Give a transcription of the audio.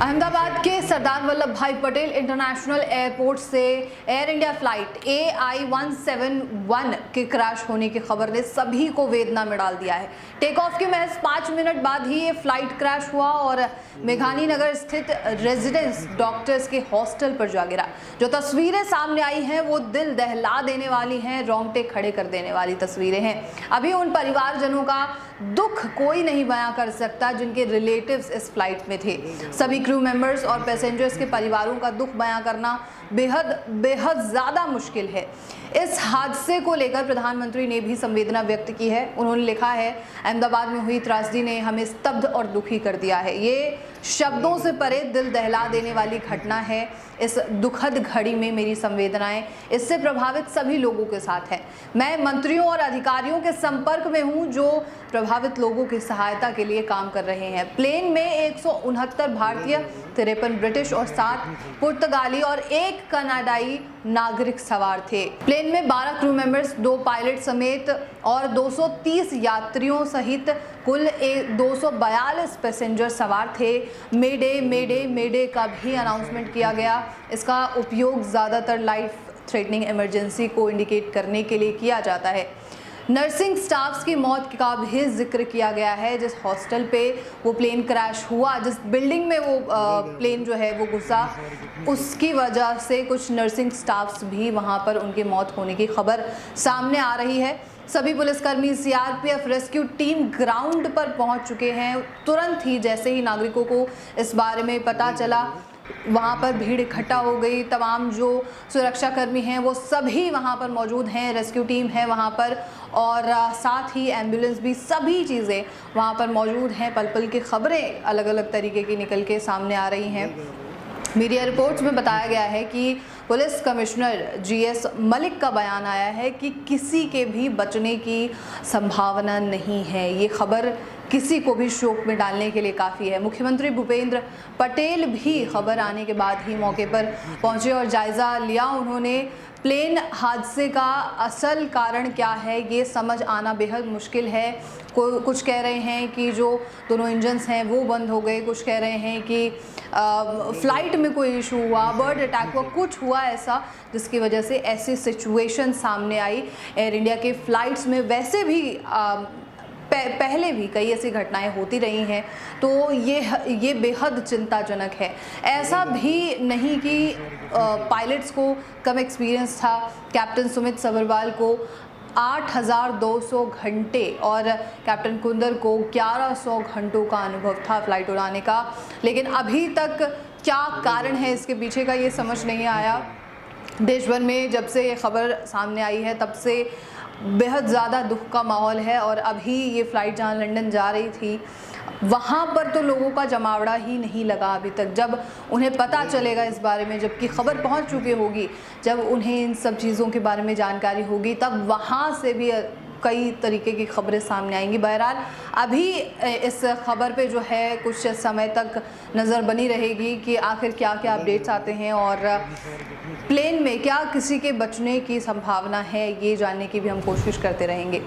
अहमदाबाद के सरदार वल्लभ भाई Patel international airport से एयर इंडिया फ्लाइट AI-171 के क्रैश होने की खबर ने सभी को वेदना में डाल दिया है। टेक ऑफ के महज 5 मिनट बाद ही ये फ्लाइट क्रैश हुआ और मेघानी नगर स्थित रेजिडेंस डॉक्टर्स के हॉस्टल पर जा गिरा। जो तस्वीरें सामने आई हैं वो दिल दहला देने वाली हैं, रोंगटे खड़े कर देने वाली तस्वीरें हैं। अभी उन परिवारजनों का दुख कोई नहीं बयां कर सकता जिनके रिलेटिव्स इस फ्लाइट में थे। सभी क्रू मेंबर्स और पैसेंजर्स के परिवारों का दुख बयां करना बेहद ज़्यादा मुश्किल है। इस हादसे को लेकर प्रधानमंत्री ने भी संवेदना व्यक्त की है। उन्होंने लिखा है, अहमदाबाद में हुई त्रासदी ने हमें स्तब्ध और दुखी कर दिया है। ये शब्दों से परे दिल दहला देने वाली घटना है। इस दुखद घड़ी में मेरी संवेदनाएं इससे प्रभावित सभी लोगों के साथ है। मैं मंत्रियों और अधिकारियों के संपर्क में हूं जो प्रभावित लोगों की सहायता के लिए काम कर रहे हैं। प्लेन में 169 भारतीय, 53 ब्रिटिश और 7 पुर्तगाली और 1 कनाडाई नागरिक सवार थे। प्लेन में 12 क्रू मेंबर्स, 2 पायलट समेत और 230 यात्रियों सहित कुल 242 पैसेंजर सवार थे। मेडे मेडे मेडे का भी अनाउंसमेंट किया गया। इसका उपयोग ज़्यादातर लाइफ थ्रेटनिंग इमरजेंसी को इंडिकेट करने के लिए किया जाता है। नर्सिंग स्टाफ्स की मौत का भी जिक्र किया गया है। जिस हॉस्टल पे वो प्लेन क्रैश हुआ, जिस बिल्डिंग में वो प्लेन जो है वो घुसा, उसकी वजह से कुछ नर्सिंग स्टाफ्स भी वहाँ पर उनकी मौत होने की खबर सामने आ रही है। सभी पुलिसकर्मी, CRPF रेस्क्यू टीम ग्राउंड पर पहुँच चुके हैं। तुरंत ही जैसे ही नागरिकों को इस बारे में पता चला, वहाँ पर भीड़ इकट्ठा हो गई। तमाम जो सुरक्षाकर्मी हैं वो सभी वहाँ पर मौजूद हैं, रेस्क्यू टीम है वहाँ पर और साथ ही एम्बुलेंस भी, सभी चीज़ें वहाँ पर मौजूद हैं। पल पल की खबरें अलग अलग तरीके की निकल के सामने आ रही हैं। मीडिया रिपोर्ट्स में बताया गया है कि पुलिस कमिश्नर GS मलिक का बयान आया है कि किसी के भी बचने की संभावना नहीं है। ये खबर किसी को भी शोक में डालने के लिए काफ़ी है। मुख्यमंत्री भूपेंद्र पटेल भी खबर आने के बाद ही मौके पर पहुंचे और जायज़ा लिया। उन्होंने प्लेन हादसे का असल कारण क्या है ये समझ आना बेहद मुश्किल है। कुछ कह रहे हैं कि जो दोनों इंजन्स हैं वो बंद हो गए, कुछ कह रहे हैं कि फ़्लाइट में कोई इशू हुआ, बर्ड अटैक हुआ, कुछ हुआ ऐसा जिसकी वजह से ऐसी सिचुएशन सामने आई। एयर इंडिया के फ़्लाइट्स में वैसे भी पहले भी कई ऐसी घटनाएं होती रही हैं, तो ये बेहद चिंताजनक है। ऐसा भी नहीं कि पायलट्स को कम एक्सपीरियंस था। कैप्टन सुमित सभरवाल को 8,200 घंटे और कैप्टन कुंदर को 1,100 घंटों का अनुभव था फ्लाइट उड़ाने का, लेकिन अभी तक क्या कारण है इसके पीछे का ये समझ नहीं आया। देश भर में जब से ये खबर सामने आई है तब से बेहद ज़्यादा दुख का माहौल है और अभी ये फ़्लाइट जहाँ लंदन जा रही थी वहाँ पर तो लोगों का जमावड़ा ही नहीं लगा अभी तक। जब उन्हें पता चलेगा इस बारे में, जबकि खबर पहुँच चुकी होगी, जब उन्हें इन सब चीज़ों के बारे में जानकारी होगी, तब वहाँ से भी कई तरीके की खबरें सामने आएंगी। बहरहाल अभी इस खबर पे जो है कुछ समय तक नज़र बनी रहेगी कि आखिर क्या क्या अपडेट्स आते हैं और प्लेन में क्या किसी के बचने की संभावना है, ये जानने की भी हम कोशिश करते रहेंगे।